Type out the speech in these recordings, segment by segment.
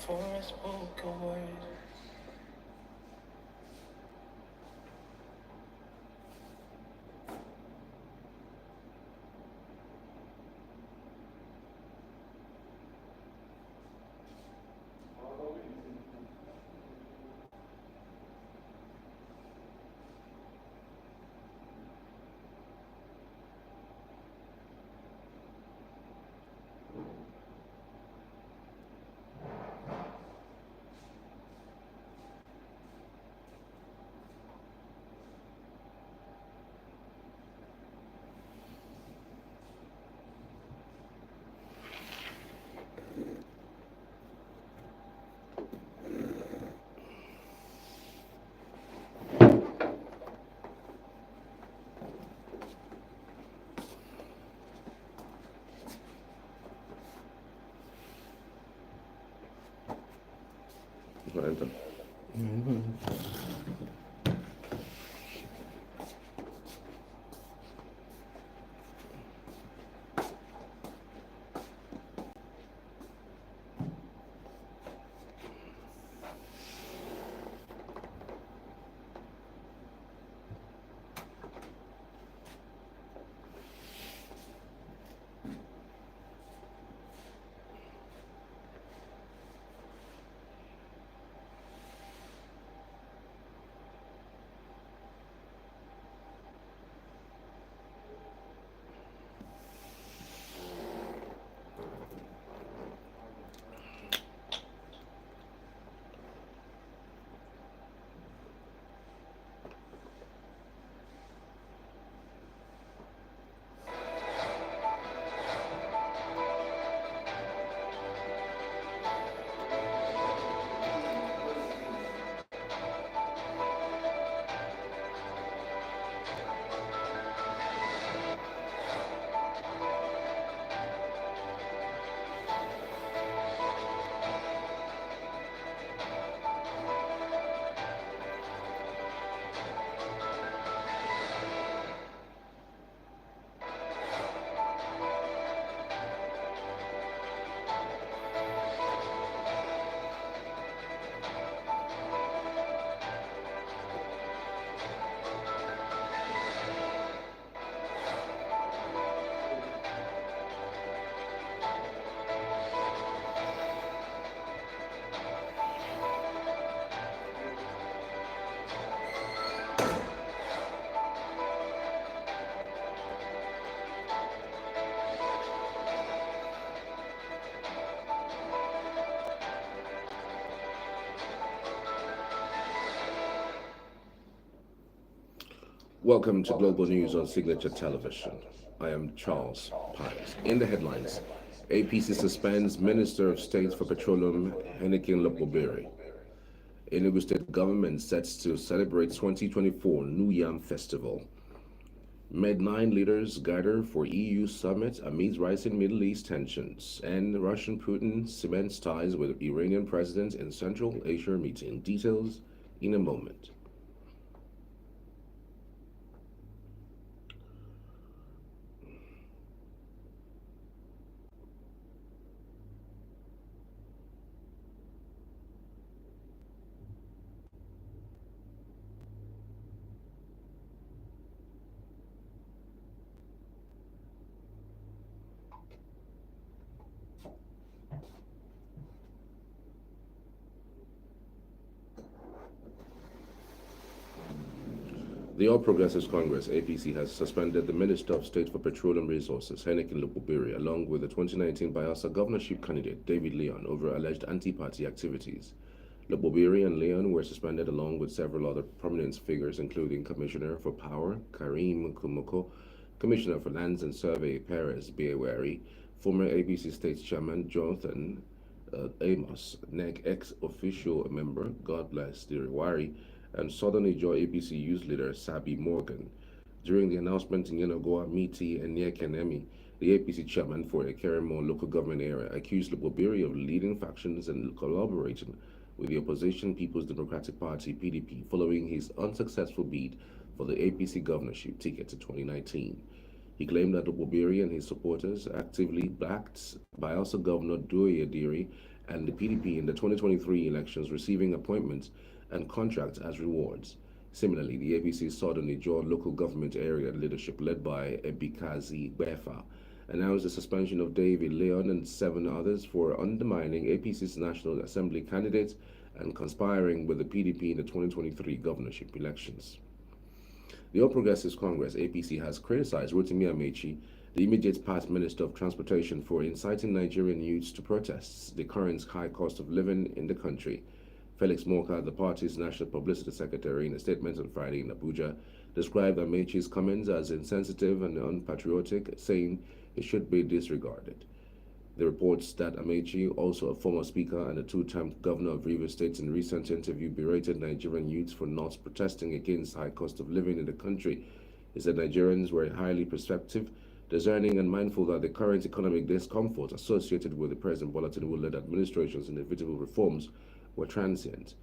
before I spoke a word. Enter. Welcome to Global News on Signature Television. I am Charles Pius. In the headlines, APC suspends Minister of State for Petroleum Henikin Lopobiri. Enugu State government sets to celebrate 2024 New Yam Festival. Med9 leaders gather for EU summit amid rising Middle East tensions. And Russian Putin cements ties with Iranian president in Central Asia meeting. Details in a moment. The All Progressives Congress, APC, has suspended the Minister of State for Petroleum Resources, Henikin Lopobiri, along with the 2019 Bayelsa governorship candidate, David Leon, over alleged anti-party activities. Lopobiri and Leon were suspended along with several other prominent figures, including Commissioner for Power, Karim Kumoko, Commissioner for Lands and Survey, Perez Biewari, former APC State Chairman, Jonathan Amos, NEC ex-official member, God bless Diriwari, and Southern Ijaw APC youth leader Sabi Morgan. During the announcement in Yenagoa, Miti, and Nyekenemi, the APC chairman for the Keremo local government area accused Lopobiri of leading factions and collaborating with the opposition People's Democratic Party (PDP) following his unsuccessful bid for the APC governorship ticket in 2019. He claimed that Lopobiri and his supporters actively backed Bayelsa Governor Doye Diri and the PDP in the 2023 elections, receiving appointments and contracts as rewards. Similarly, the APC Southern Niger local government area leadership, led by Ebikazi Befa, announced the suspension of David Leon and 7 others for undermining APC's National Assembly candidates and conspiring with the PDP in the 2023 governorship elections. The All Progressives Congress, APC, has criticized Rotimi Amechi, the immediate past Minister of Transportation, for inciting Nigerian youths to protests the current high cost of living in the country. Felix Morka, the party's National Publicity Secretary, in a statement on Friday in Abuja, described Amechi's comments as insensitive and unpatriotic, saying it should be disregarded. The reports that Amechi, also a former speaker and a 2-time governor of Rivers State, in a recent interview berated Nigerian youths for not protesting against high cost of living in the country. He said Nigerians were highly perceptive, discerning, and mindful that the current economic discomfort associated with the President Bola Tinubu-led administration's inevitable reforms were transient.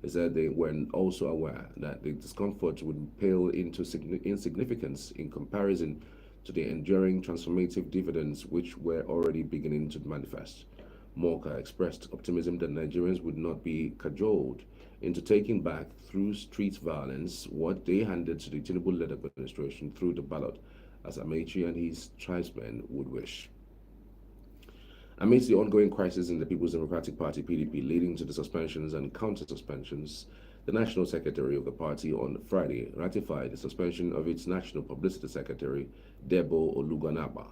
He said they were also aware that the discomfort would pale into insignificance in comparison to the enduring transformative dividends which were already beginning to manifest. Morka expressed optimism that Nigerians would not be cajoled into taking back through street violence what they handed to the Tinubu-led administration through the ballot, as Amechi and his tribesmen would wish. Amidst the ongoing crisis in the People's Democratic Party (PDP) leading to the suspensions and counter-suspensions, the National Secretary of the party on Friday ratified the suspension of its National Publicity Secretary, Debo Oluganaba,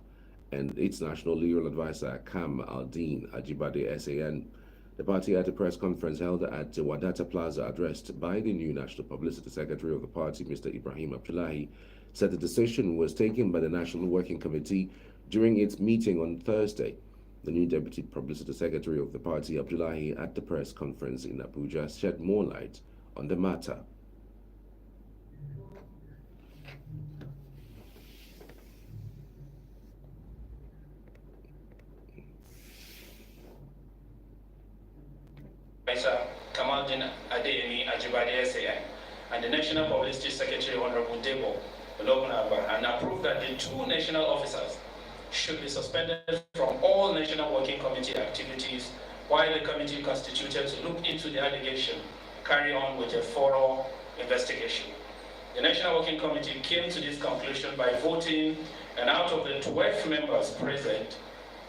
and its National Legal Advisor, Kam Aldin Ajibade SAN. The party, at a press conference held at Wadata Plaza, addressed by the new National Publicity Secretary of the party, Mr. Ibrahim Abdullahi, said the decision was taken by the National Working Committee during its meeting on Thursday. The new Deputy Publicity Secretary of the party, Abdullahi, at the press conference in Abuja, shed more light on the matter. Kamaldin Adeyemi Ajibade SAI and the National Publicity Secretary Honorable Debo Ologunaba, and approved that the 2 national officers should be suspended from all National Working Committee activities while the committee constituted to look into the allegation, carry on with a thorough investigation. The National Working Committee came to this conclusion by voting, and out of the 12 members present,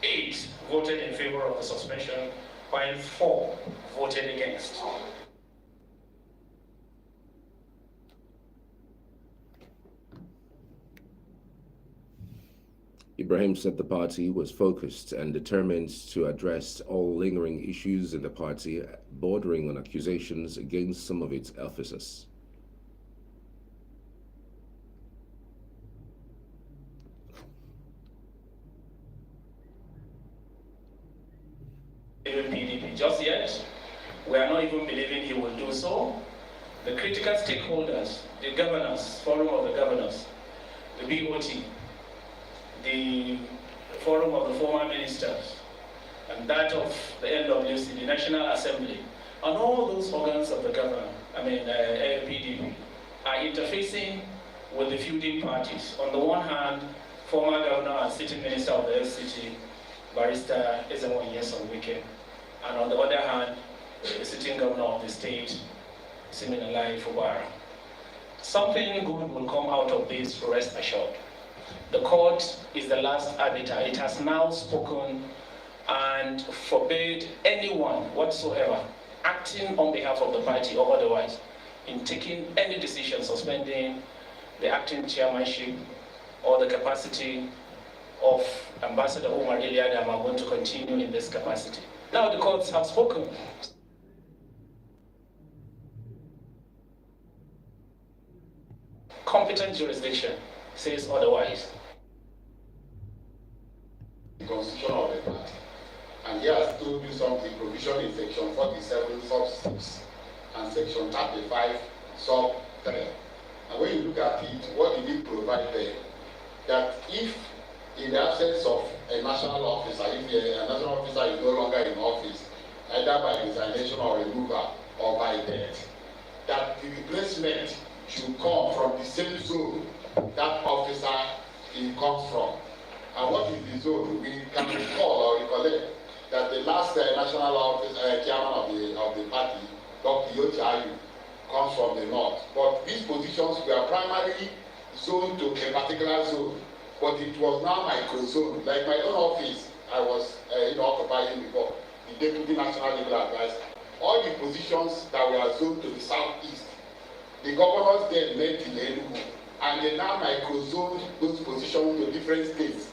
8 voted in favor of the suspension, while 4 voted against. Ibrahim said the party was focused and determined to address all lingering issues in the party, bordering on accusations against some of its officers. PDP just yet. We are not even believing he will do so. The critical stakeholders, the governors, Forum of the Governors, the BOT, the Forum of the Former Ministers, and that of the NWC, the National Assembly, and all those organs of the government, PDP, are interfacing with the feuding parties. On the one hand, former governor and sitting minister of the FCT, Barrister Ezenwo Nyesom Wike, and on the other hand, the sitting governor of the state, Siminalayi Fubara. Something good will come out of this, rest assured. The court is the last arbiter. It has now spoken and forbade anyone whatsoever acting on behalf of the party or otherwise in taking any decision suspending the acting chairmanship or the capacity of Ambassador Umar Iliadam are going to continue in this capacity. Now the courts have spoken. Competent jurisdiction says otherwise. The constitution of the party. And he has told you something, provision in section 47 sub 6 and section 35 sub 3. And when you look at it, what did it provide there? That if in the absence of a national officer, if a national officer is no longer in office, either by resignation or removal or by death, that the replacement should come from the same zone that officer comes from. And what is the zone? We can recall or recollect that the last national office, chairman of the party, Dr. Yochayu, comes from the north. But these positions were primarily zoned to a particular zone, but it was now micro-zoned. Like my own office, I was occupying before, the Deputy National Legal Advisor. All the positions that were zoned to the southeast, the governors then met in Enugu, and they now micro-zoned those positions to different states.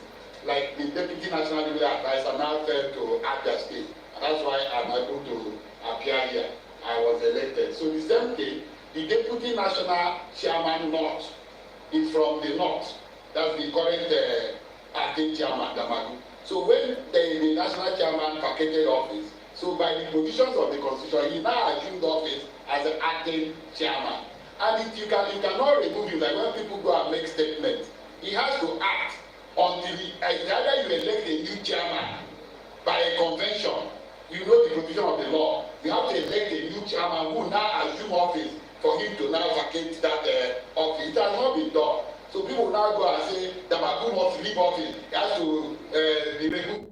Like the Deputy National Legal Advisor now fell to Abia State, and that's why I'm able to appear here. I was elected. So the same thing, the Deputy National Chairman North is from the north. That's the current acting chairman, Damagu. So when the national chairman vacated office, so by the provisions of the constitution, he now assumed office as an acting chairman. And you cannot remove him. Like when people go and make statements, he has to act until either you elect a new chairman by a convention. You know the provision of the law. You have to elect a new chairman who now assume office for him to now vacate that office. It has not been done. So people now go and say Damagu must leave office. He has to be removed.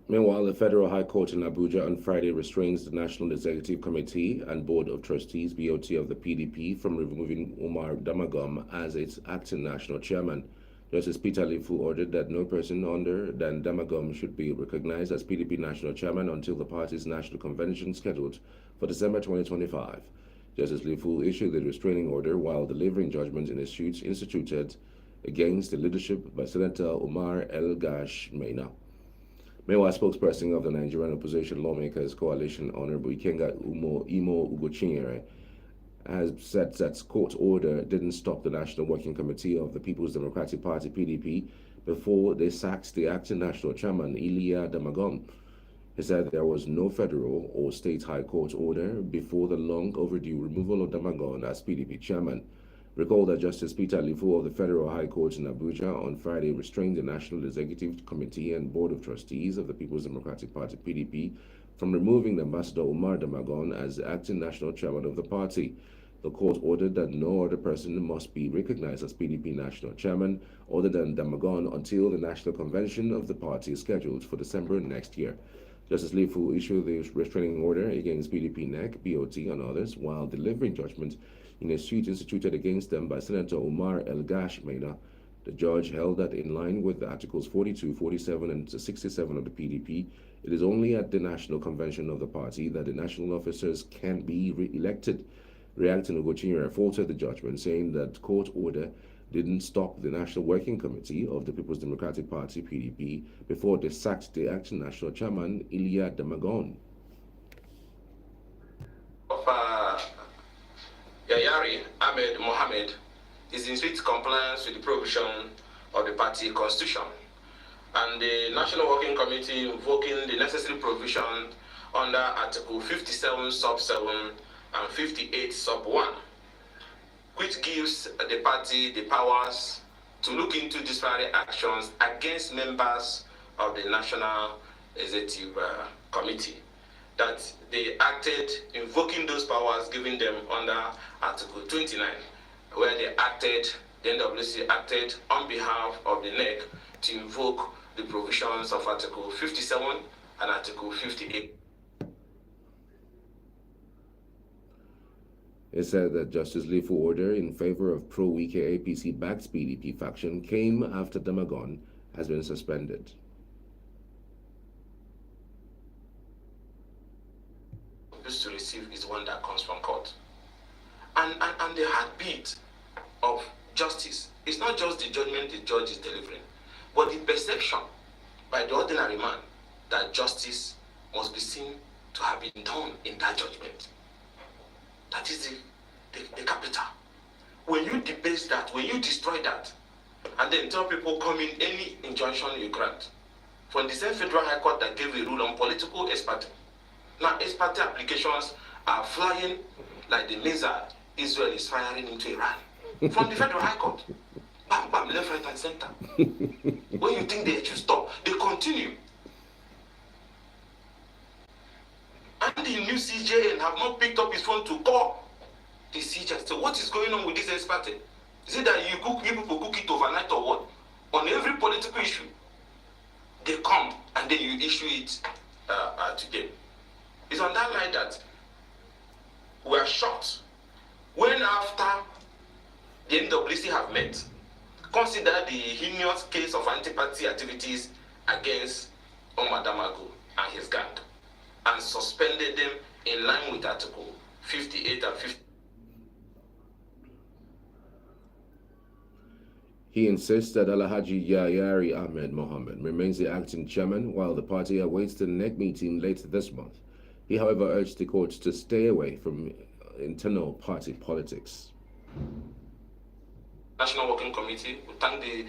Meanwhile, the Federal High Court in Abuja on Friday restrains the National Executive Committee and Board of Trustees, BOT, of the PDP from removing Umar Damagum as its acting national chairman. Justice Peter Lifu ordered that no person other than Damagum should be recognized as PDP national chairman until the party's national convention scheduled for December 2025. Justice Lifu issued the restraining order while delivering judgment in a suit instituted against the leadership by Senator Umar El-Gash Maina. Meanwhile, spokesperson of the Nigerian Opposition Lawmakers Coalition, Honorable Ikenga Imo Ugochinyere, has said that court order didn't stop the National Working Committee of the People's Democratic Party, PDP, before they sacked the acting national chairman, Iliya Damagum. He said there was no federal or state high court order before the long overdue removal of Damagum as PDP chairman. Recall that Justice Peter Lifu of the Federal High Court in Abuja on Friday restrained the National Executive Committee and Board of Trustees of the People's Democratic Party, PDP, from removing Ambassador Umar Damagum as the acting national chairman of the party. The court ordered that no other person must be recognized as PDP national chairman other than Damagum until the national convention of the party is scheduled for December next year. Justice Lifu issued the restraining order against PDP NEC, BOT, and others while delivering judgment in a suit instituted against them by Senator Umar El-Gash Maina. The judge held that in line with the Articles 42, 47, and 67 of the PDP, it is only at the national convention of the party that the national officers can be re-elected. Reacting, Ugochinyere faulted the judgment, saying that court order didn't stop the National Working Committee of the People's Democratic Party, PDP, before they sacked the acting national chairman, Iliya Damagum. Yayari Ahmed Mohammed is in strict compliance with the provision of the party constitution, and the National Working Committee invoking the necessary provision under Article 57 sub 7 and 58 sub 1, which gives the party the powers to look into disciplinary actions against members of the National Executive Committee. That they acted invoking those powers given them under Article 29, where they acted, the NWC acted on behalf of the NEC to invoke the provisions of Article 57 and Article 58. It said that Justice Lifu order in favor of pro-Wike APC-backed PDP faction came after Damagum has been suspended. To receive is one that comes from court. And the heartbeat of justice is not just the judgment the judge is delivering, but the perception by the ordinary man that justice must be seen to have been done in that judgment. That is the capital. When you debase that, when you destroy that, and then tell people come in any injunction you grant, from the same Federal High Court that gave a rule on political expertise. Now, ex-parte applications are flying like the missile Israel is firing into Iran. From the Federal High Court. Bam, bam, left, right, and center. When you think they should stop, they continue. And the new CJN have not picked up his phone to call the CJN. So what is going on with this ex-parte? Is it that you people cook it overnight or what? On every political issue, they come and then you issue it to them. It's on that line that we are shocked when after the NWC have met, consider the heinous case of anti-party activities against Omar Damago and his gang and suspended them in line with Article 58 and 50. He insists that Alhaji Yayari Ahmed Mohammed remains the acting chairman while the party awaits the NEC meeting later this month. He, however, urged the courts to stay away from internal party politics. National Working Committee, we thank the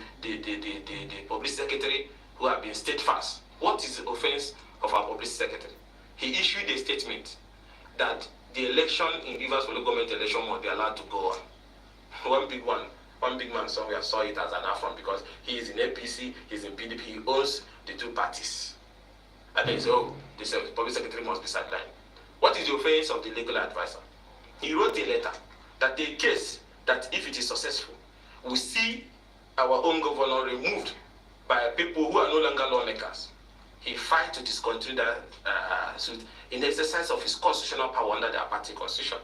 public secretary who have been steadfast. What is the offense of our public secretary? He issued a statement that the election in Rivers for the government election must be allowed to go on. One big man somewhere saw it as an affront because he is in APC, he's in PDP, he owns the two parties. And then so the public secretary must be sidelined. What is the offense of the legal advisor? He wrote a letter that the case that if it is successful, we see our own governor removed by people who are no longer lawmakers. He filed to discontinue that suit in exercise of his constitutional power under the party constitution.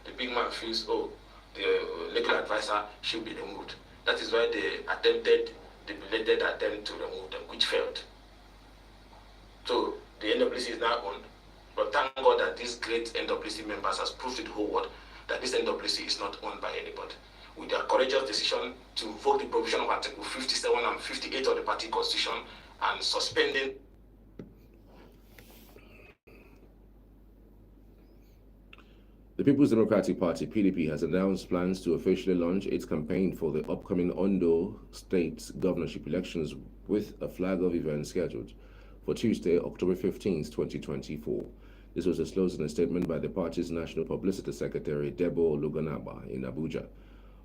The big man feels, the legal advisor should be removed. That is why they attempted the belated attempt to remove them, which failed. So the NWC is now owned, but thank God that these great NWC members has proved to the whole world that this NWC is not owned by anybody. With their courageous decision to invoke the provision of Article 57 and 58 of the party constitution and suspending. The People's Democratic Party, PDP, has announced plans to officially launch its campaign for the upcoming Ondo State governorship elections with a flag of events scheduled for Tuesday, October 15, 2024. This was disclosed in a statement by the party's National Publicity Secretary, Debo Ologunagba, in Abuja.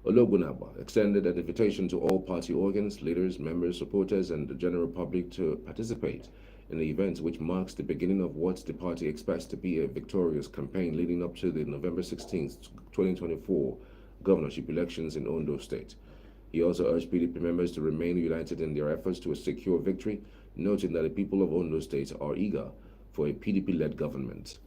Ologunagba extended an invitation to all party organs, leaders, members, supporters, and the general public to participate in the event, which marks the beginning of what the party expects to be a victorious campaign leading up to the November 16, 2024 governorship elections in Ondo State. He also urged PDP members to remain united in their efforts to a secure victory, noting that the people of Ondo State are eager for a PDP-led government.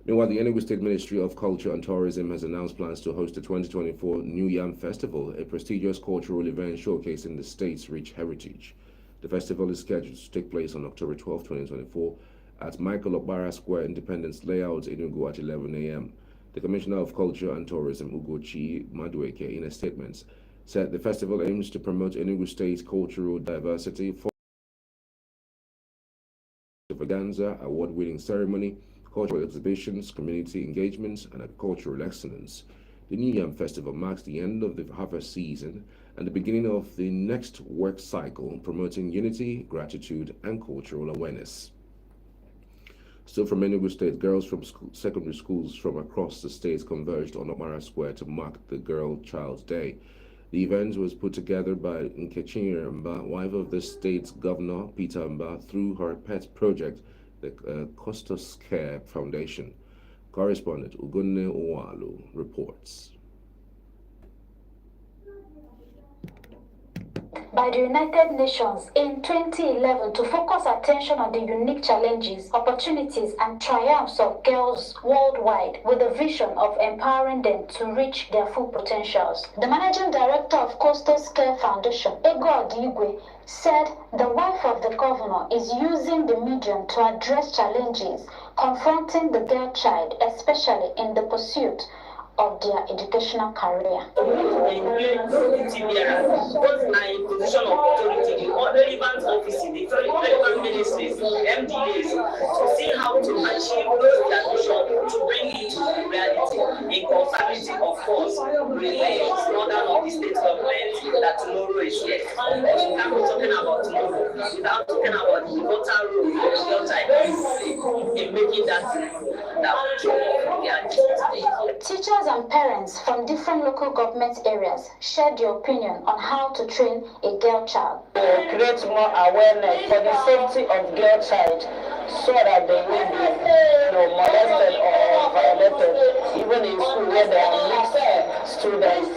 Meanwhile, the Enugu State Ministry of Culture and Tourism has announced plans to host the 2024 New Yam Festival, a prestigious cultural event showcasing the state's rich heritage. The festival is scheduled to take place on October 12, 2024 at Michael Okpara Square Independence Layout, Enugu at 11 a.m. The Commissioner of Culture and Tourism, Ugochi Madueke, in a statement, said the festival aims to promote Enugu State's cultural diversity, extravaganza, award-winning ceremony, cultural exhibitions, community engagements, and agricultural excellence. The New Yam Festival marks the end of the harvest season and the beginning of the next work cycle, promoting unity, gratitude, and cultural awareness. Still from Enugu State, girls from secondary schools from across the state converged on Okpara Square to mark the Girl Child's Day. The event was put together by Nkechi Mba, wife of the state's governor, Peter Mba, through her pet project, the Costas Care Foundation. Correspondent Ugunne Owalu reports. By the United Nations in 2011 to focus attention on the unique challenges, opportunities, and triumphs of girls worldwide with a vision of empowering them to reach their full potentials. The managing director of Coastal Care Foundation, Ego Odigwe, said the wife of the governor is using the medium to address challenges confronting the girl child, especially in the pursuit of their educational career. Both are in position of authority, the relevant offices, the relevant ministries, MDAs, to see how to achieve their vision, to bring it to reality, in conformity, of course, with the order of the state government that tomorrow is here. We can't be talking about tomorrow without talking about the total role of your child in making that reality. Teachers and parents from different local government areas shared their opinion on how to train a girl child. Create more awareness for the safety of girl child so that they will be molested or violated. Even in school where there are mixed students,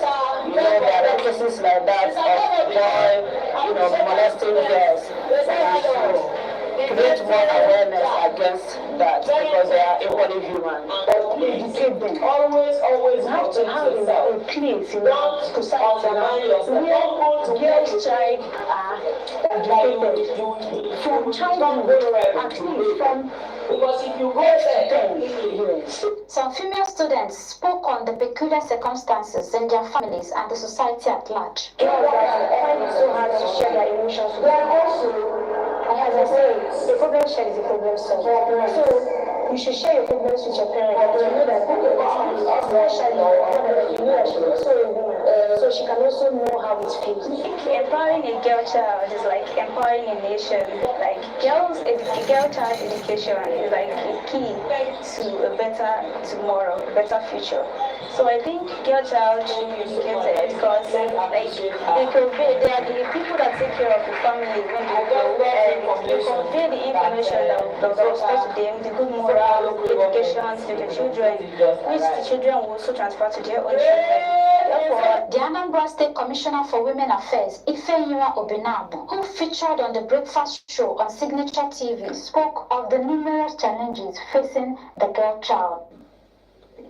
there are cases like that of boy, molesting girls. We should create more awareness against that because they are equally human. Educate them. Always have to have a place in our society where girls' child are educated from childhood, at least from. Because if you go there, some female students spoke on the peculiar circumstances in their families and the society at large. Girls that find it so hard to share their emotions with them. Also, as I say, the problem shared is a problem solved. So you should share your problems with your parents. You know that especially you know that she's also a woman, so she can also know how it feels. Empowering a girl child is like empowering a nation. Like girl child education is like a key to a better tomorrow, a better future. So I think girl child should be educated because they are the people that take care of the family when they grow, and they convey the information that was expressed to them, the good moral education to the children, which the children will also transfer to their own children. The Anambra State Commissioner for Women Affairs, Ifeyinwa Obinabu, who featured on the breakfast show on Signature TV, spoke of the numerous challenges facing the girl child.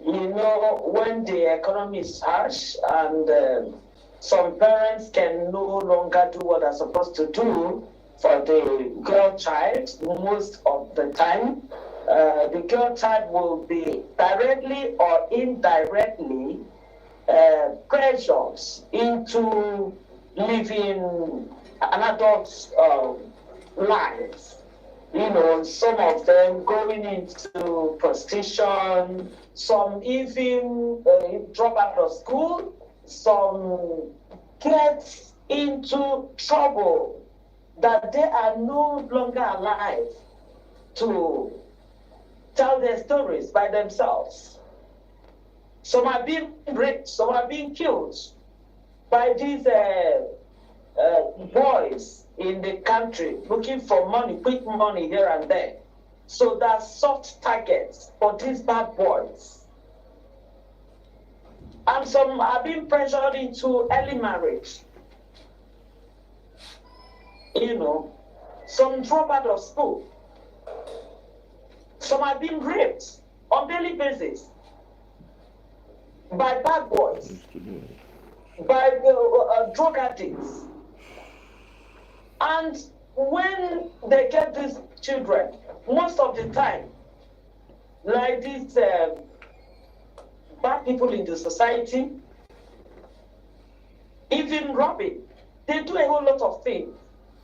When the economy is harsh and some parents can no longer do what they're supposed to do for the girl child, most of the time, the girl child will be directly or indirectly pressured into living an adult's life. Some of them going into prostitution, some even drop out of school, some get into trouble that they are no longer alive to tell their stories by themselves. Some are being raped, some are being killed by these boys in the country looking for money, quick money here and there. So there are soft targets for these bad boys. And some are being pressured into early marriage. Some drop out of school. Some are being raped on a daily basis by bad boys, by drug addicts. And when they get these children, most of the time, like these bad people in the society, even robbing, they do a whole lot of things.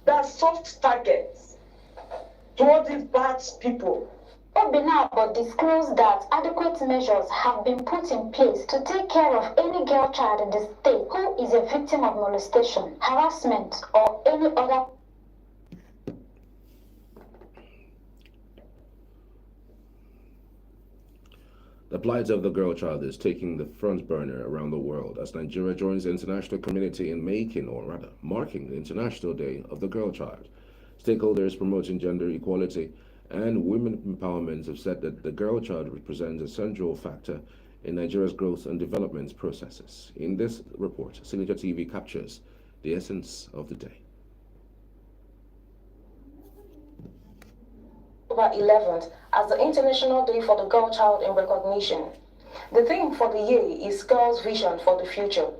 There are soft targets toward these bad people. Obinabu disclosed that adequate measures have been put in place to take care of any girl child in the state who is a victim of molestation, harassment, or any other. The plight of the girl child is taking the front burner around the world as Nigeria joins the international community in marking the International Day of the Girl Child. Stakeholders promoting gender equality and women empowerment have said that the girl child represents a central factor in Nigeria's growth and development processes. In this report, Signature TV captures the essence of the day. October 11th as the International Day for the Girl Child in recognition. The theme for the year is Girls' Vision for the Future.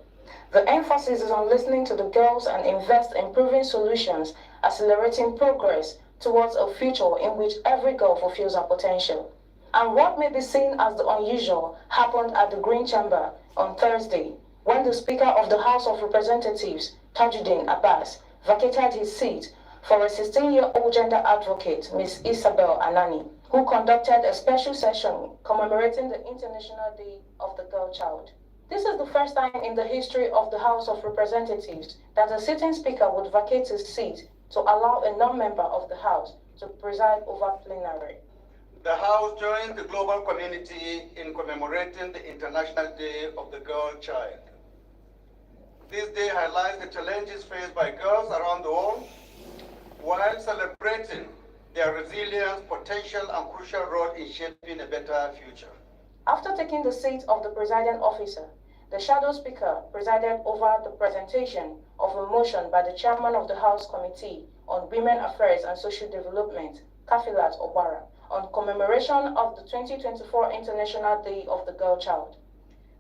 The emphasis is on listening to the girls and invest in improving solutions, accelerating progress towards a future in which every girl fulfills her potential. And what may be seen as the unusual happened at the Green Chamber on Thursday, when the Speaker of the House of Representatives, Tajuddin Abbas, vacated his seat for a 16-year-old gender advocate, Ms. Isabel Anani, who conducted a special session commemorating the International Day of the Girl Child. This is the first time in the history of the House of Representatives that a sitting speaker would vacate his seat to allow a non-member of the House to preside over plenary. The House joins the global community in commemorating the International Day of the Girl Child. This day highlights the challenges faced by girls around the world while celebrating their resilience, potential, and crucial role in shaping a better future. After taking the seat of the presiding officer, The Shadow Speaker presided over the presentation of a motion by the Chairman of the House Committee on Women Affairs and Social Development, Kafilat Obara, on commemoration of the 2024 International Day of the Girl Child.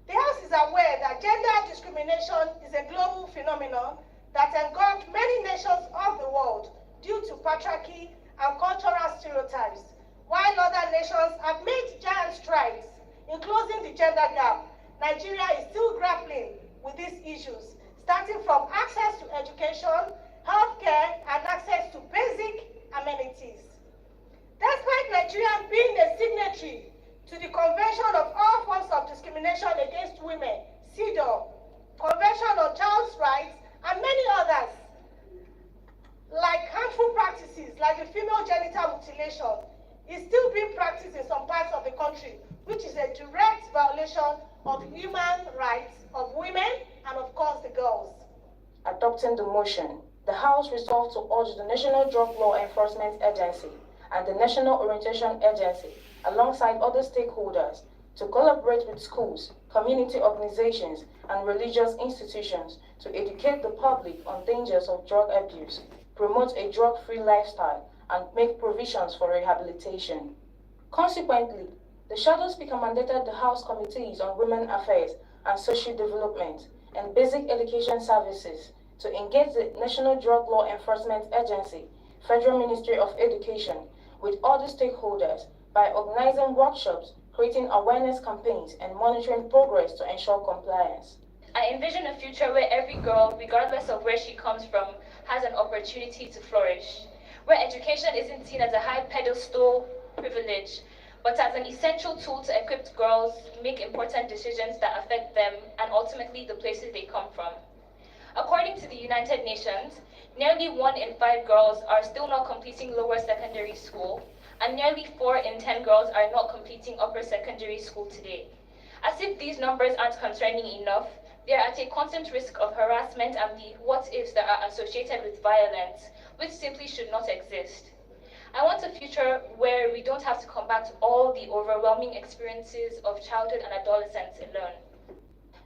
The House is aware that gender discrimination is a global phenomenon that engulfed many nations of the world due to patriarchy and cultural stereotypes. While other nations have made giant strides in closing the gender gap, Nigeria is still grappling with these issues, starting from access to education, healthcare, and access to basic amenities. Despite Nigeria being a signatory to the Convention of All Forms of Discrimination Against Women, CEDAW, Convention on Child's Rights, and many others, like harmful practices like the female genital mutilation, is still being practiced in some parts of the country, which is a direct violation of human rights of women and, of course, the girls. Adopting the motion, the House resolved to urge the National Drug Law Enforcement Agency and the National Orientation Agency, alongside other stakeholders, to collaborate with schools, community organizations, and religious institutions to educate the public on dangers of drug abuse, promote a drug-free lifestyle, and make provisions for rehabilitation. Consequently, the Shadow Speaker mandated the House Committees on Women Affairs and Social Development and Basic Education Services to engage the National Drug Law Enforcement Agency, Federal Ministry of Education, with other stakeholders by organizing workshops, creating awareness campaigns, and monitoring progress to ensure compliance. I envision a future where every girl, regardless of where she comes from, has an opportunity to flourish, where education isn't seen as a high pedestal privilege, but as an essential tool to equip girls make important decisions that affect them and ultimately the places they come from. According to the United Nations, nearly 1 in 5 girls are still not completing lower secondary school, and nearly 4 in 10 girls are not completing upper secondary school today. As if these numbers aren't concerning enough, they are at a constant risk of harassment and the what-ifs that are associated with violence, which simply should not exist. I want a future where we don't have to combat all the overwhelming experiences of childhood and adolescence alone.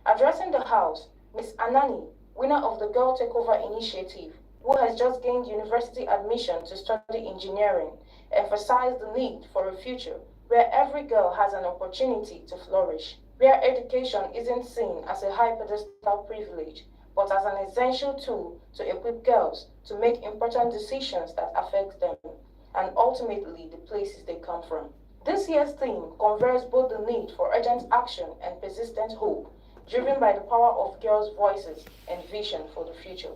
Addressing the House, Ms. Anani, winner of the Girl Takeover Initiative, who has just gained university admission to study engineering, emphasized the need for a future where every girl has an opportunity to flourish, where education isn't seen as a high pedestal privilege, but as an essential tool to equip girls to make important decisions that affect them, and ultimately the places they come from. This year's theme conveys both the need for urgent action and persistent hope, driven by the power of girls' voices and vision for the future.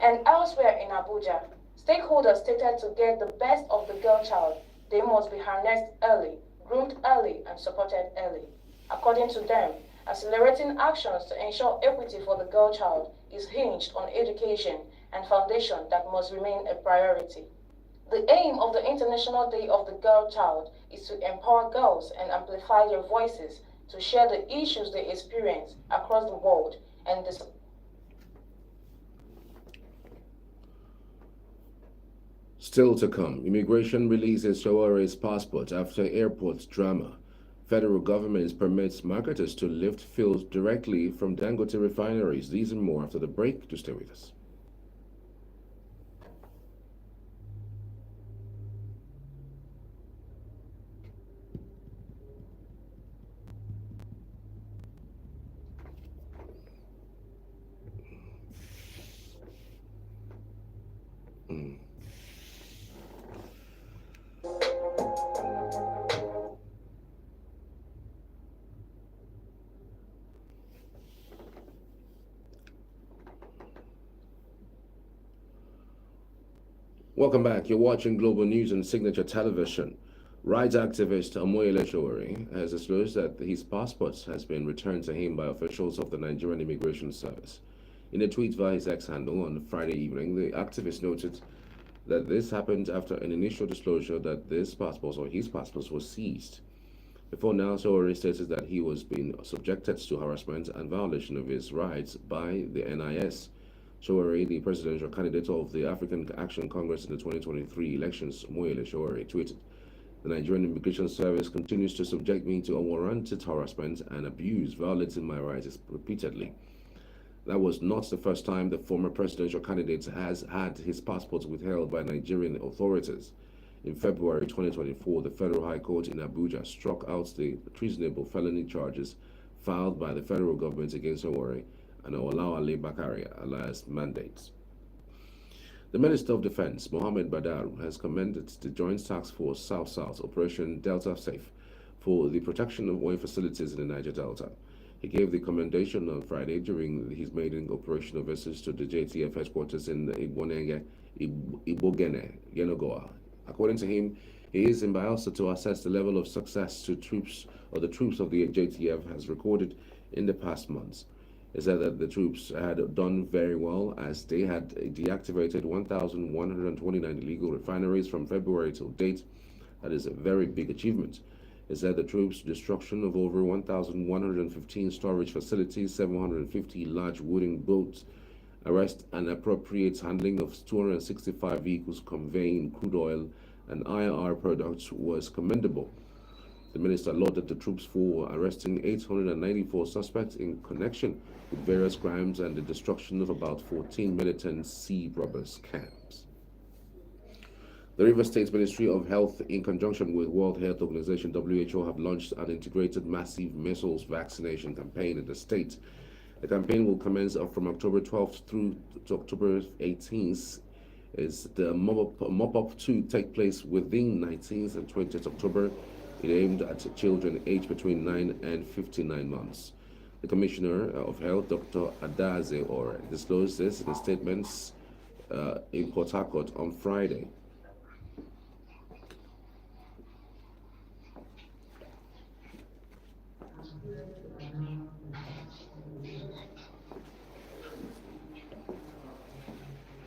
And elsewhere in Abuja, stakeholders stated to get the best of the girl child, they must be harnessed early, groomed early, and supported early. According to them, accelerating actions to ensure equity for the girl child is hinged on education and foundation that must remain a priority. The aim of the International Day of the Girl Child is to empower girls and amplify their voices to share the issues they experience across the world and Still to come, immigration releases Shaware's passport after airport drama. Federal government permits marketers to lift fuels directly from Dangote refineries. These and more after the break. To stay with us. Welcome back. You're watching Global News on Signature Television. Rights activist Amoyele Sowore has disclosed that his passport has been returned to him by officials of the Nigerian Immigration Service. In a tweet via his X handle on Friday evening, the activist noted that this happened after an initial disclosure that his passports were seized. Before now, Sowore stated that he was being subjected to harassment and violation of his rights by the NIS. Sowore, the presidential candidate of the African Action Congress in the 2023 elections, Amoyele Sowore, tweeted The Nigerian Immigration Service continues to subject me to unwarranted harassment and abuse, violating my rights repeatedly. That was not the first time the former presidential candidate has had his passport withheld by Nigerian authorities. In February 2024, the Federal High Court in Abuja struck out the treasonable felony charges filed by the federal government against Owore and Olawale Bakari, alias Mandates. The Minister of Defense, Mohammed Badar, has commended the Joint Task Force South-South Operation Delta Safe for the protection of oil facilities in the Niger Delta. He gave the commendation on Friday during his maiden operational visit to the JTF headquarters in Ibogene, Yenagoa. According to him, he is in Bayelsa to assess the level of success the troops of the JTF has recorded in the past months. He said that the troops had done very well as they had deactivated 1,129 illegal refineries from February till date. That is a very big achievement. He said the troops' destruction of over 1,115 storage facilities, 750 large wooden boats, arrest and appropriate handling of 265 vehicles conveying crude oil and IR products was commendable. The minister lauded the troops for arresting 894 suspects in connection with various crimes and the destruction of about 14 militant sea robbers camps. The Rivers State Ministry of Health, in conjunction with World Health Organization WHO, have launched an integrated massive measles vaccination campaign in the state. The campaign will commence from October 12th through to October 18th. Is the mop-up to take place within 19th and 20th October. It aimed at children aged between 9 and 59 months. The Commissioner of Health, Dr. Adaze Ore, disclosed this in statements in Port Harcourt on Friday.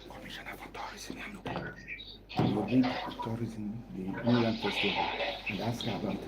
Commissioner for Tourism and Local. Tourism, the New Year Festival, and ask her about it.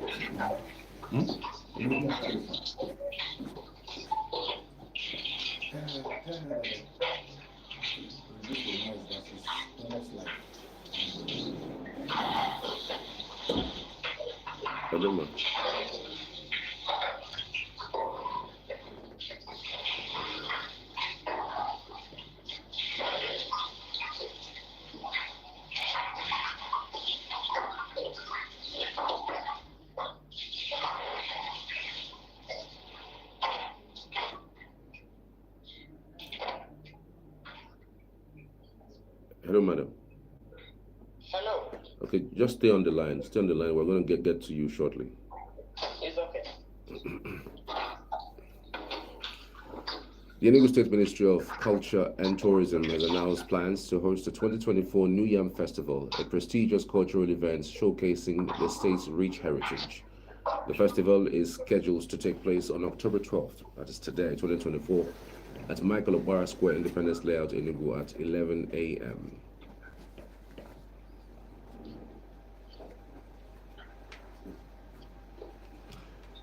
Hello, madam. Hello. Okay, just stay on the line. Stay on the line. We're going to get to you shortly. It's okay. The Enugu State Ministry of Culture and Tourism has announced plans to host the 2024 New Yam Festival, a prestigious cultural event showcasing the state's rich heritage. The festival is scheduled to take place on October 12th, that is today, 2024, at Michael Obara Square, Independence Layout, Enugu at 11 a.m.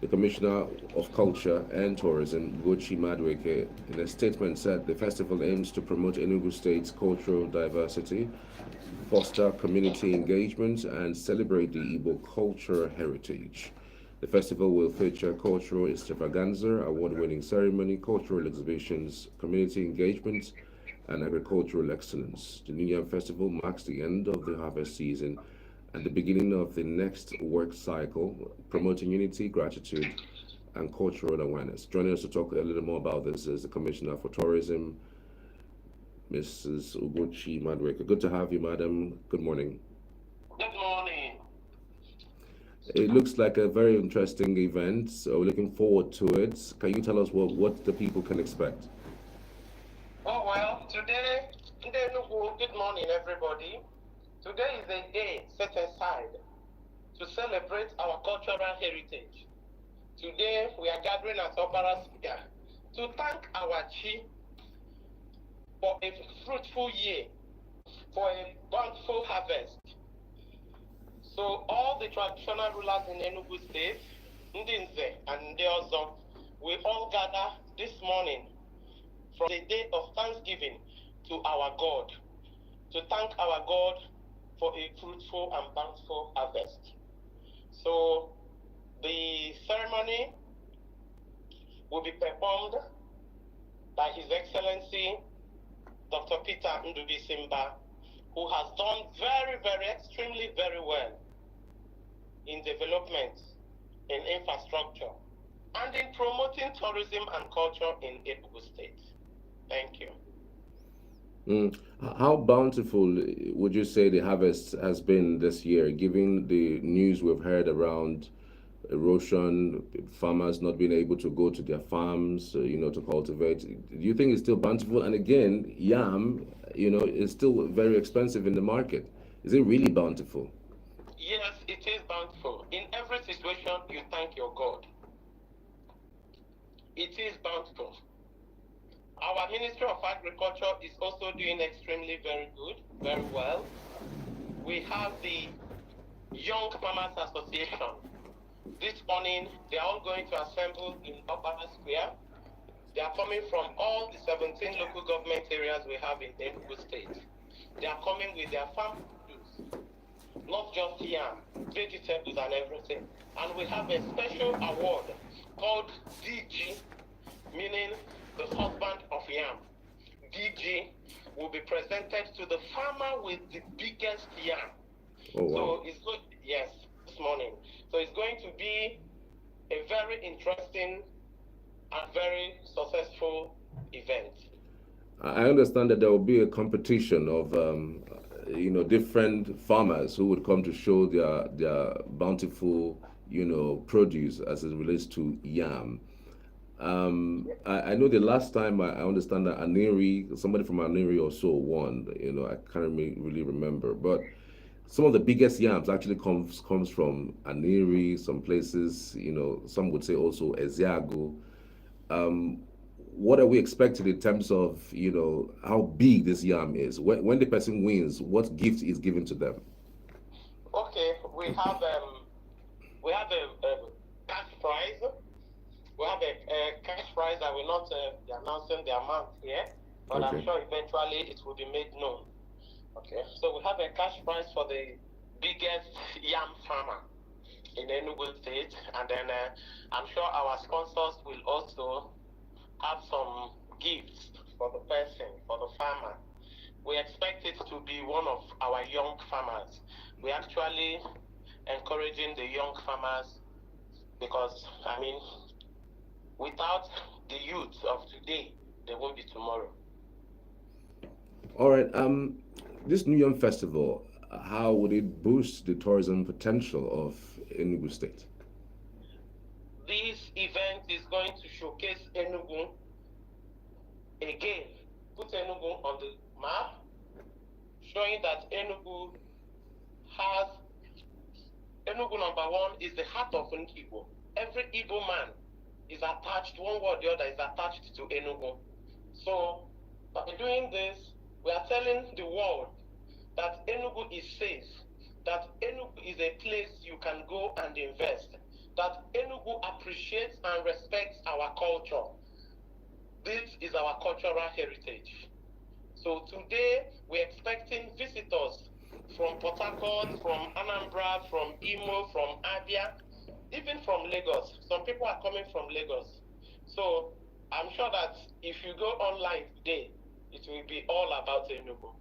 The Commissioner of Culture and Tourism, Ugochi Madweke, in a statement said the festival aims to promote Enugu State's cultural diversity, foster community engagement, and celebrate the Igbo cultural heritage. The festival will feature cultural extravaganza, award-winning ceremony, cultural exhibitions, community engagement, and agricultural excellence. The New Yam Festival marks the end of the harvest season and the beginning of the next work cycle, promoting unity, gratitude, and cultural awareness. Joining us to talk a little more about this is the Commissioner for Tourism, Mrs. Ugochi Madweke. Good to have you, madam. Good morning. Good morning. It looks like a very interesting event, so we're looking forward to it. Can you tell us what the people can expect? Oh, well, today, good morning, everybody. Today is a day set aside to celebrate our cultural heritage. Today, we are gathering at Obara Square to thank our chief for a fruitful year, for a bountiful harvest. So all the traditional rulers in Enugu State, Ndinze and Ndeozo, we all gather this morning from the day of thanksgiving to our God, to thank our God for a fruitful and bountiful harvest. So the ceremony will be performed by His Excellency Dr. Peter Ndubi Simba, who has done extremely very well in development, in infrastructure, and in promoting tourism and culture in Enugu State. Thank you. How bountiful would you say the harvest has been this year, given the news we've heard around erosion, farmers not being able to go to their farms, to cultivate? Do you think it's still bountiful? And again, yam, is still very expensive in the market. Is it really bountiful? Yes, it is bountiful. In every situation, you thank your God. It is bountiful. Our Ministry of Agriculture is also doing extremely very good, very well. We have the Young Farmers Association. This morning, they are all going to assemble in Opera Square. They are coming from all the 17 local government areas we have in Enugu State. They are coming with their farm produce, not just yam, vegetables and everything. And we have a special award called DG, meaning the husband of yam. DG will be presented to the farmer with the biggest yam. Oh, wow. So it's good, yes, this morning. So it's going to be a very interesting and very successful event. I understand that there will be a competition of different farmers who would come to show their bountiful produce as it relates to yam. I know the last time I understand that somebody from Aniri or so won. I can't really remember, but some of the biggest yams actually comes from Aniri. Some places, some would say also Eziago. What are we expecting in terms of how big this yam is? When the person wins, what gift is given to them? Okay, we have a cash prize. We have a cash prize that will not be announcing the amount here, but okay. I'm sure eventually it will be made known. Okay, so we have a cash prize for the biggest yam farmer in Enugu State, and then I'm sure our sponsors will also have some gifts for the person, for the farmer. We expect it to be one of our young farmers. We're actually encouraging the young farmers because, without the youth of today, there won't be tomorrow. All right. This New Yam Festival, how would it boost the tourism potential of Enugu State? This event is going to showcase Enugu again, put Enugu on the map, showing that Enugu number one is the heart of an Igbo. Every Igbo man is attached, one way or the other is attached to Enugu. So by doing this, we are telling the world that Enugu is safe, that Enugu is a place you can go and invest, that Enugu appreciates and respects our culture. This is our cultural heritage. So today, we're expecting visitors from Port Harcourt, from Anambra, from Imo, from Abia, even from Lagos. Some people are coming from Lagos. So I'm sure that if you go online today, it will be all about Enugu.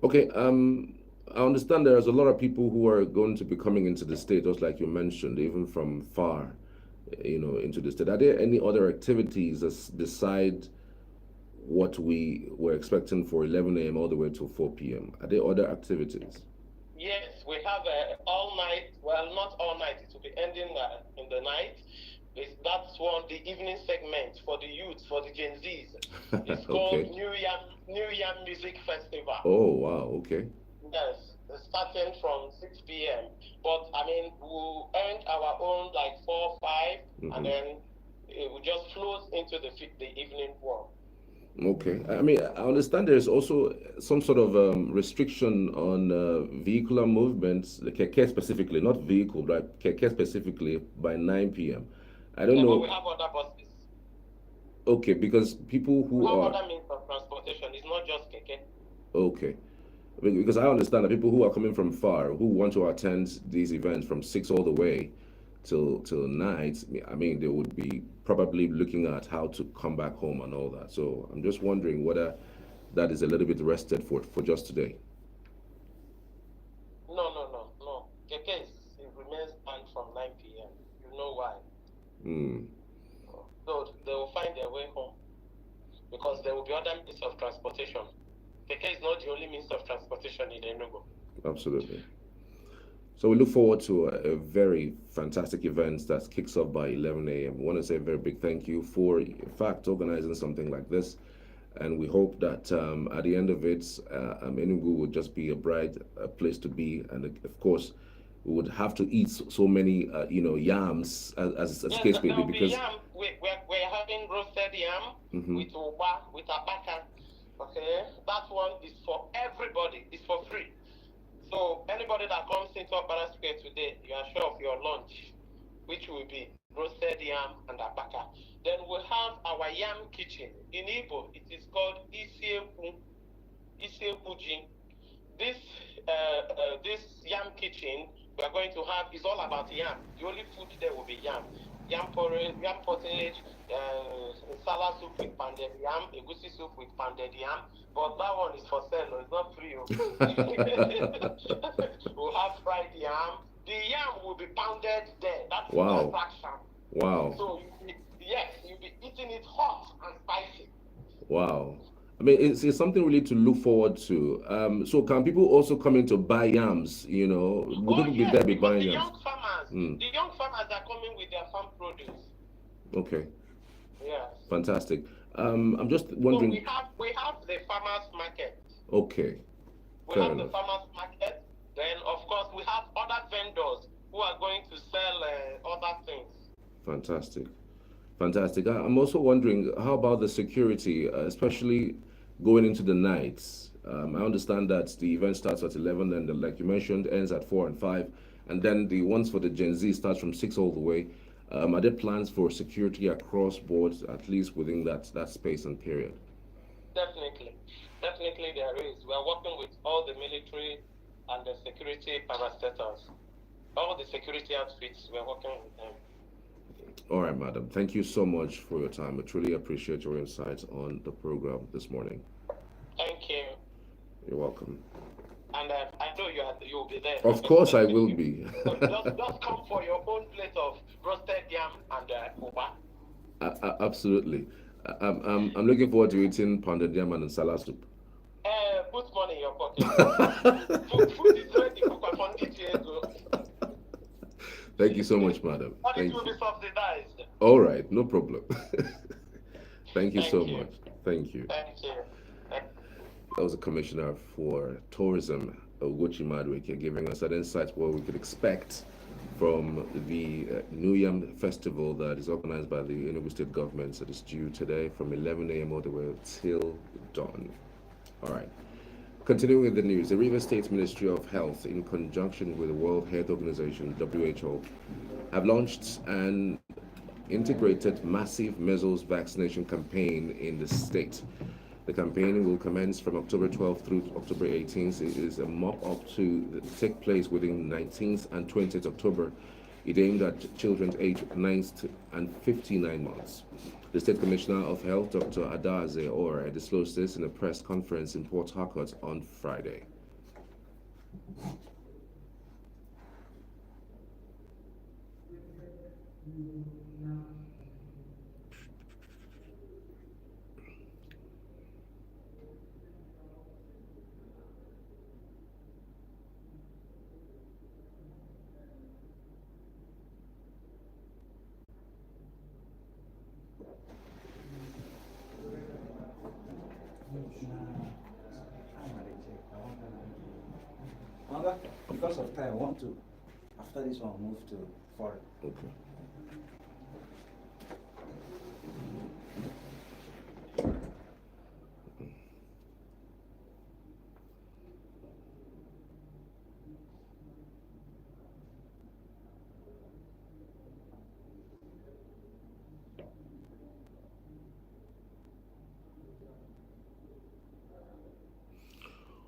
Okay, I understand there's a lot of people who are going to be coming into the state, just like you mentioned, even from far, into the state. Are there any other activities beside what we were expecting for 11 a.m. all the way to 4 p.m.? Are there other activities? Yes, we have all night, well, not all night, it will be ending in the night. That's the evening segment for the youth, for the Gen Zs. It's called Okay. New Yam Music Festival. Oh, wow, okay. Yes, starting from 6 p.m. But we'll end our own like 4, 5, and then it will just flow into the evening one. Okay. I understand there's also some sort of restriction on vehicular movements, the keke specifically, not vehicle, but keke specifically by 9 p.m. I don't know. But we have other buses. Okay, because people who we have are... other means of transportation. It's not just keke. Okay. Because I understand that people who are coming from far, who want to attend these events from 6 all the way till night, I mean, they would be probably looking at how to come back home and all that. So I'm just wondering whether that is a little bit rested for just today. No. The case it remains banned from 9 p.m. You know why? So they will find their way home because there will be other means of transportation. The case is not the only means of transportation in Enugu. Absolutely. So we look forward to a very fantastic event that kicks off by 11 a.m. I want to say a very big thank you for, in fact, organizing something like this. And we hope that at the end of it, Enugu would just be a bright place to be. And of course, we would have to eat so many, yams as Yes, case there may be, will be because yam. We're having roasted yam with uba, with abaka. Okay, that one is for everybody. It's for free. So anybody that comes into Opera Square today, you are sure of your lunch, which will be roasted yam and abaka. Then we'll have our yam kitchen. In Igbo, it is called Isieku Ji. This yam kitchen we are going to have is all about yam. The only food there will be yam. Yam porridge, yam pottage, salad soup with pounded yam, egusi soup with pounded yam. But that one is for sale, it's not free. We'll have fried yam. The yam will be pounded there. That's the attraction. Wow. So you'll be eating it hot and spicy. Wow. I mean, it's something really to look forward to. So can people also come in to buy yams, Will people be there be buying yams? The young farmers are coming with their farm produce. Okay. Yes. Fantastic. I'm just wondering. So we have the farmers market. Okay. We have the farmers market. Then of course we have other vendors who are going to sell other things. Fantastic. I'm also wondering, how about the security, especially going into the nights? I understand that the event starts at 11 and, like you mentioned, ends at 4 and 5. And then the ones for the Gen Z starts from 6 all the way. Are there plans for security across boards, at least within that space and period? Definitely there is. We are working with all the military and the security parastatals. All the security outfits, we are working with them. All right, madam. Thank you so much for your time. I truly appreciate your insights on the program this morning. Thank you. You're welcome. And I know you'll be there. Of course I will be. So just come for your own plate of roasted yam and uba. Absolutely. I'm looking forward to eating pounded yam and salad soup. Put money in your pocket. Food is ready for DTS. Thank you so much, madam. But it will be subsidized. All right, no problem. Thank you so much. Thank you. Thank you. That was the Commissioner for Tourism, Oguchi Madueke, giving us an insight what we could expect from the New Yam Festival that is organized by the Enugu State government. That is due today from 11 a.m. all the way till dawn. All right. Continuing with the news, the Rivers State Ministry of Health, in conjunction with the World Health Organization, WHO, have launched an integrated massive measles vaccination campaign in the state. The campaign will commence from October 12th through October 18th. It is a mop-up to take place within 19th and 20th October. It aimed at children aged 9 and 59 months. The State Commissioner of Health, Dr. Adaze Ore, disclosed this in a press conference in Port Harcourt on Friday. Because of time, I want to, after this one, move to foreign. Okay.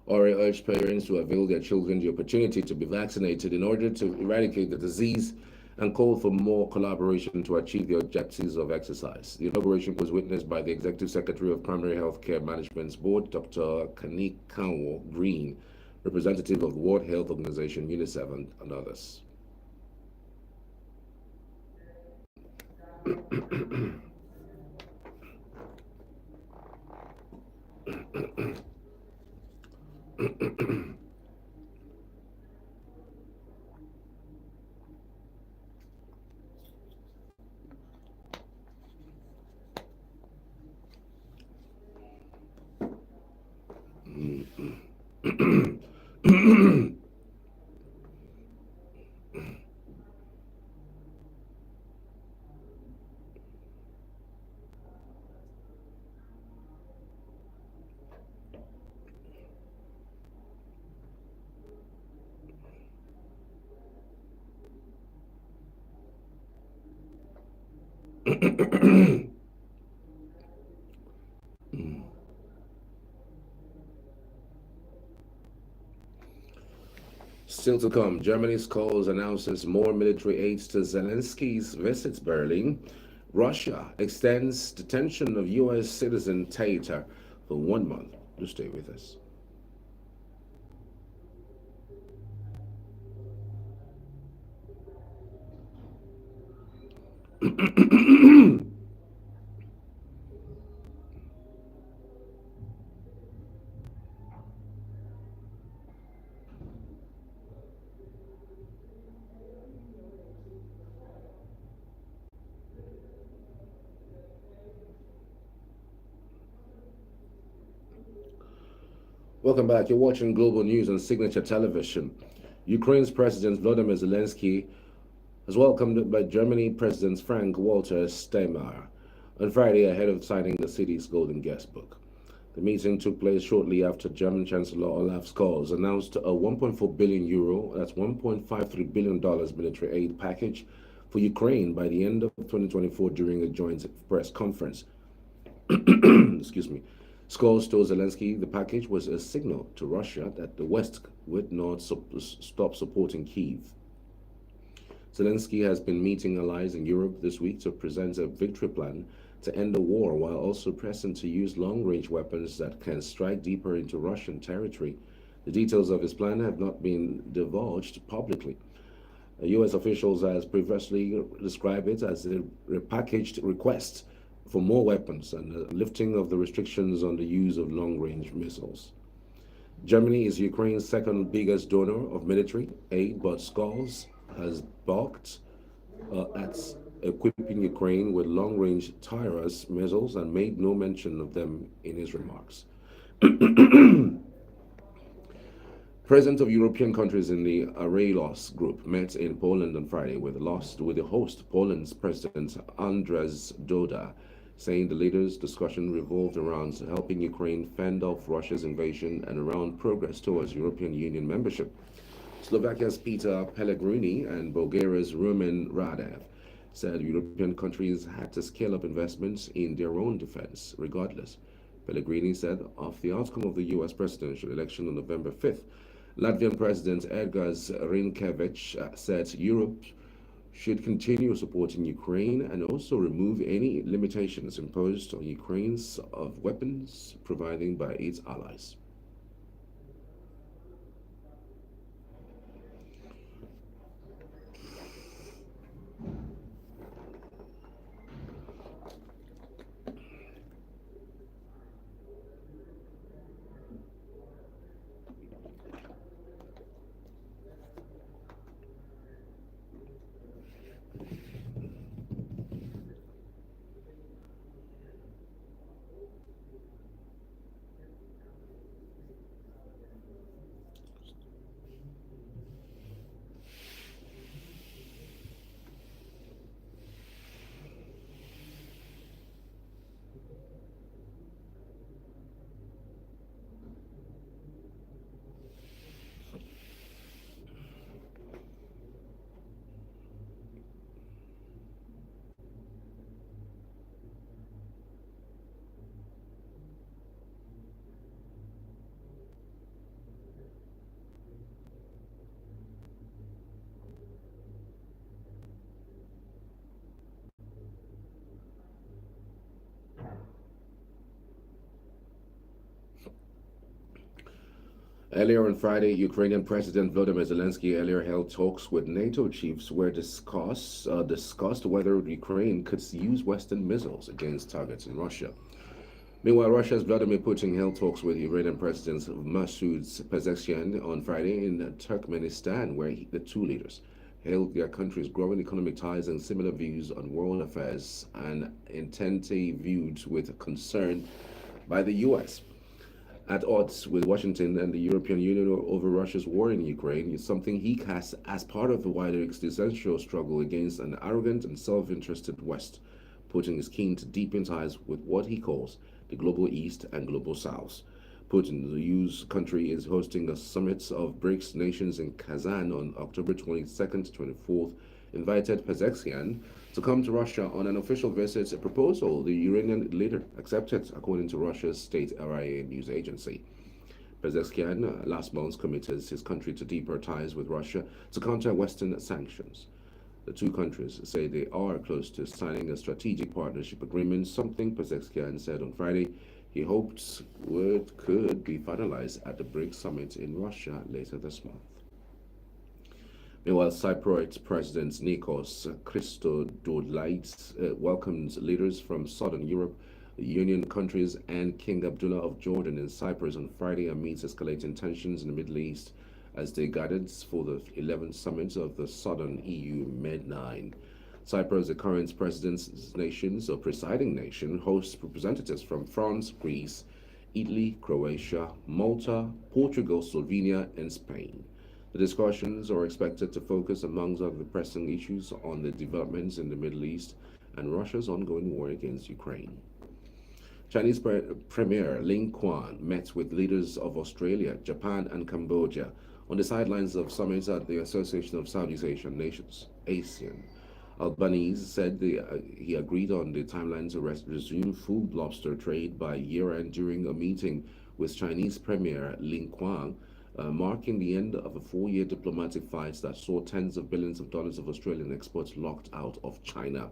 Ore urged parents to avail their children the opportunity to be vaccinated in order to eradicate the disease and called for more collaboration to achieve the objectives of exercise. The inauguration was witnessed by the Executive Secretary of Primary Healthcare Management's Board, Dr. Kanikawo Green, representative of the World Health Organization, UNICEF, and others. Still to come, Germany's calls announces more military aid to Zelensky's visits Berlin. Russia extends detention of U.S. citizen Tater for 1 month. Do stay with us. Welcome back. You're watching Global News on Signature Television. Ukraine's President Volodymyr Zelensky was welcomed by Germany President Frank-Walter Steinmeier on Friday ahead of signing the city's Golden Guest Book. The meeting took place shortly after German Chancellor Olaf Scholz announced a 1.4 billion euro, that's $1.53 billion military aid package for Ukraine by the end of 2024 during a joint press conference. Excuse me. Scholz told Zelensky the package was a signal to Russia that the West would not stop supporting Kyiv. Zelensky has been meeting allies in Europe this week to present a victory plan to end the war while also pressing to use long-range weapons that can strike deeper into Russian territory. The details of his plan have not been divulged publicly. U.S. officials has previously described it as a repackaged request for more weapons and the lifting of the restrictions on the use of long-range missiles. Germany is Ukraine's second biggest donor of military aid, but Scholz has balked at equipping Ukraine with long-range Tyras missiles and made no mention of them in his remarks. Presidents of European countries in the Arelos group met in Poland on Friday with the host, Poland's President Andrzej Duda, saying the leaders' discussion revolved around helping Ukraine fend off Russia's invasion and around progress towards European Union membership. Slovakia's Peter Pellegrini and Bulgaria's Rumen Radev said European countries had to scale up investments in their own defense regardless. Pellegrini said of the outcome of the U.S. presidential election on November 5th, Latvian President Edgars Rinkēvičs said Europe should continue supporting Ukraine and also remove any limitations imposed on Ukraine's of weapons provided by its allies. Earlier on Friday, Ukrainian President Volodymyr Zelensky earlier held talks with NATO chiefs where discussed whether Ukraine could use Western missiles against targets in Russia. Meanwhile, Russia's Vladimir Putin held talks with Iranian President Masoud Pezeshkian on Friday in Turkmenistan, where the two leaders hailed their countries' growing economic ties and similar views on world affairs, and intently viewed with concern by the U.S. At odds with Washington and the European Union over Russia's war in Ukraine is something he casts as part of the wider existential struggle against an arrogant and self-interested West. Putin is keen to deepen ties with what he calls the global East and global South. Putin, the U's country, is hosting a summit of BRICS nations in Kazan on October 22nd to 24th, invited Pezeshkian to come to Russia on an official visit, a proposal the Iranian leader accepted, according to Russia's state RIA news agency. Pezeshkian last month committed his country to deeper ties with Russia to counter Western sanctions. The two countries say they are close to signing a strategic partnership agreement, something Pezeshkian said on Friday he hoped could be finalized at the BRICS summit in Russia later this month. Meanwhile, Cypriot President Nikos Christodoulides welcomed leaders from Southern Europe, Union countries, and King Abdullah of Jordan in Cyprus on Friday amidst escalating tensions in the Middle East as they gathered for the 11th summit of the Southern EU Med-9. Cyprus, the current presiding nation, hosts representatives from France, Greece, Italy, Croatia, Malta, Portugal, Slovenia, and Spain. The discussions are expected to focus, amongst other pressing issues, on the developments in the Middle East and Russia's ongoing war against Ukraine. Chinese Premier Lin Kuan met with leaders of Australia, Japan, and Cambodia on the sidelines of summits at the Association of Southeast Asian Nations, ASEAN. Albanese said he agreed on the timeline to resume full lobster trade by year-end during a meeting with Chinese Premier Lin Kuan, marking the end of a 4-year diplomatic fight that saw tens of billions of dollars of Australian exports locked out of China.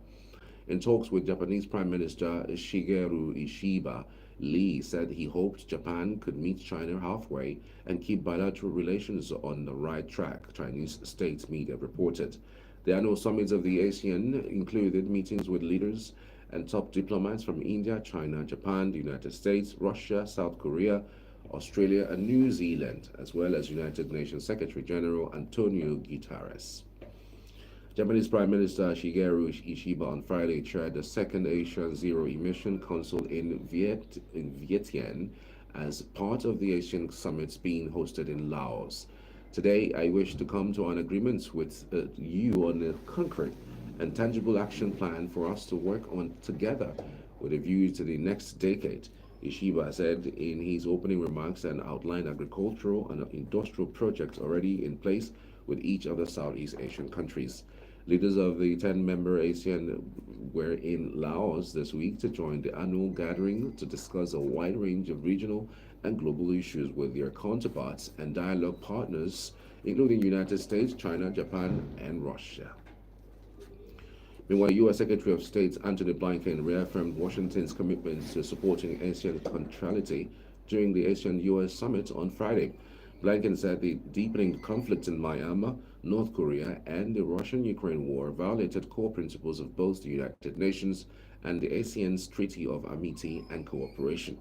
In talks with Japanese Prime Minister Shigeru Ishiba, Lee said he hoped Japan could meet China halfway and keep bilateral relations on the right track, Chinese state media reported. The annual summits of the ASEAN included meetings with leaders and top diplomats from India, China, Japan, the United States, Russia, South Korea, Australia, and New Zealand, as well as United Nations Secretary General Antonio Guterres. Japanese Prime Minister Shigeru Ishiba on Friday chaired the second Asian Zero Emission Council in Vientiane as part of the Asian summits being hosted in Laos. Today, I wish to come to an agreement with you on a concrete and tangible action plan for us to work on together with a view to the next decade, Ishiba said in his opening remarks, and outlined agricultural and industrial projects already in place with each of the Southeast Asian countries. Leaders of the 10-member ASEAN were in Laos this week to join the annual gathering to discuss a wide range of regional and global issues with their counterparts and dialogue partners, including the United States, China, Japan, and Russia. Meanwhile, U.S. Secretary of State Antony Blinken reaffirmed Washington's commitment to supporting ASEAN neutrality during the ASEAN-U.S. summit on Friday. Blinken said the deepening conflict in Myanmar, North Korea, and the Russian-Ukraine war violated core principles of both the United Nations and the ASEAN's Treaty of Amity and Cooperation.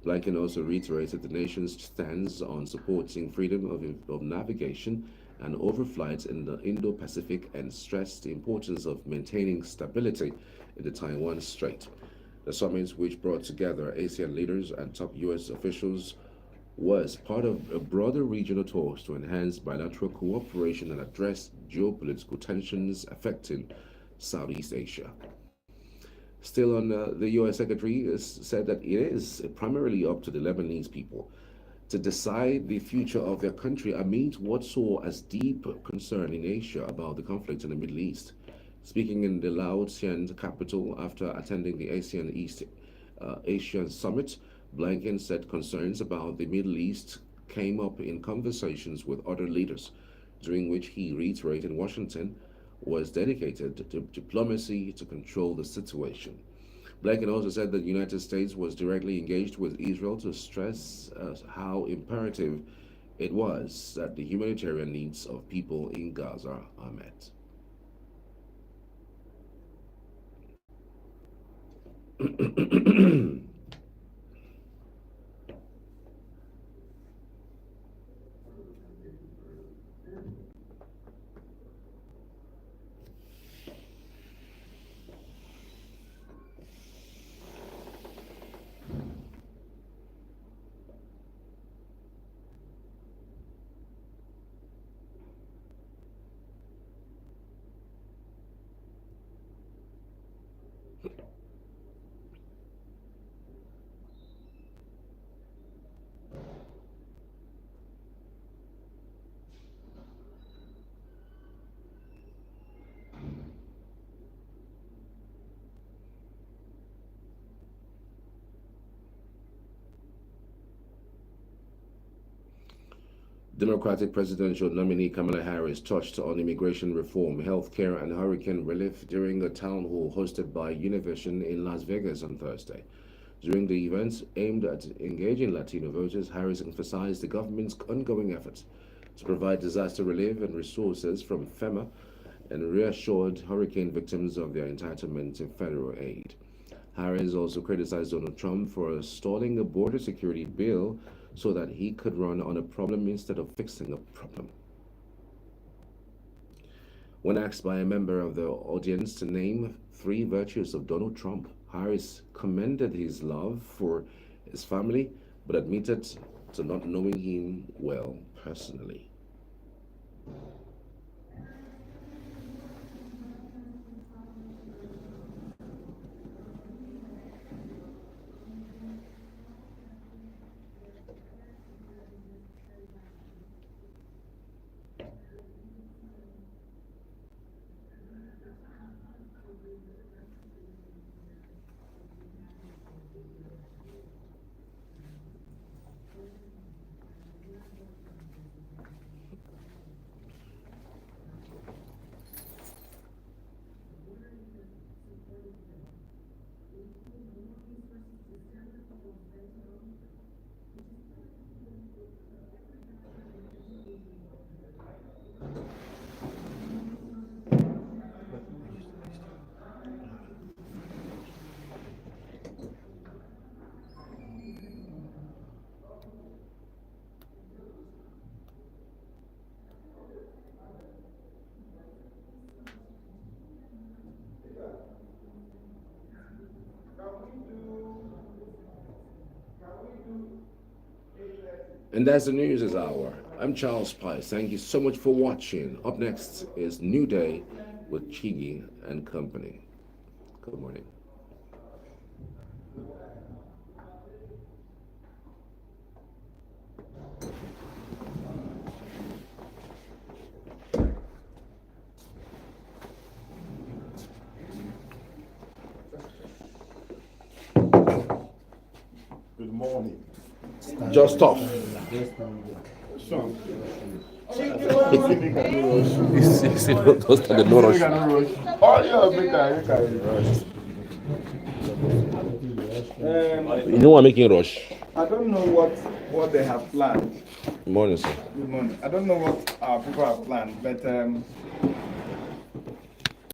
Blinken also reiterated the nation's stance on supporting freedom of navigation and overflights in the Indo-Pacific and stressed the importance of maintaining stability in the Taiwan Strait. The summit, which brought together ASEAN leaders and top U.S. officials, was part of a broader regional talks to enhance bilateral cooperation and address geopolitical tensions affecting Southeast Asia. Still on the U.S. Secretary said that it is primarily up to the Lebanese people to decide the future of their country amid what saw as deep concern in Asia about the conflict in the Middle East. Speaking in the Laotian capital after attending the ASEAN East Asian Summit, Blinken said concerns about the Middle East came up in conversations with other leaders, during which he reiterated Washington was dedicated to diplomacy to control the situation. Blinken also said that the United States was directly engaged with Israel to stress how imperative it was that the humanitarian needs of people in Gaza are met. Democratic presidential nominee Kamala Harris touched on immigration reform, healthcare, and hurricane relief during a town hall hosted by Univision in Las Vegas on Thursday. During the event aimed at engaging Latino voters, Harris emphasized the government's ongoing efforts to provide disaster relief and resources from FEMA and reassured hurricane victims of their entitlement to federal aid. Harris also criticized Donald Trump for stalling a border security bill so that he could run on a problem instead of fixing a problem. When asked by a member of the audience to name 3 virtues of Donald Trump, Harris commended his love for his family, but admitted to not knowing him well personally. And that's the news this hour. I'm Charles Pice. Thank you so much for watching. Up next is New Day with Chigi and Company. Good morning. Good morning. Just off. So, Just the no rush. oh yeah, make I rush. You know I'm making rush. I don't know what they have planned. Morning, sir. Good morning. I don't know what our people have planned, but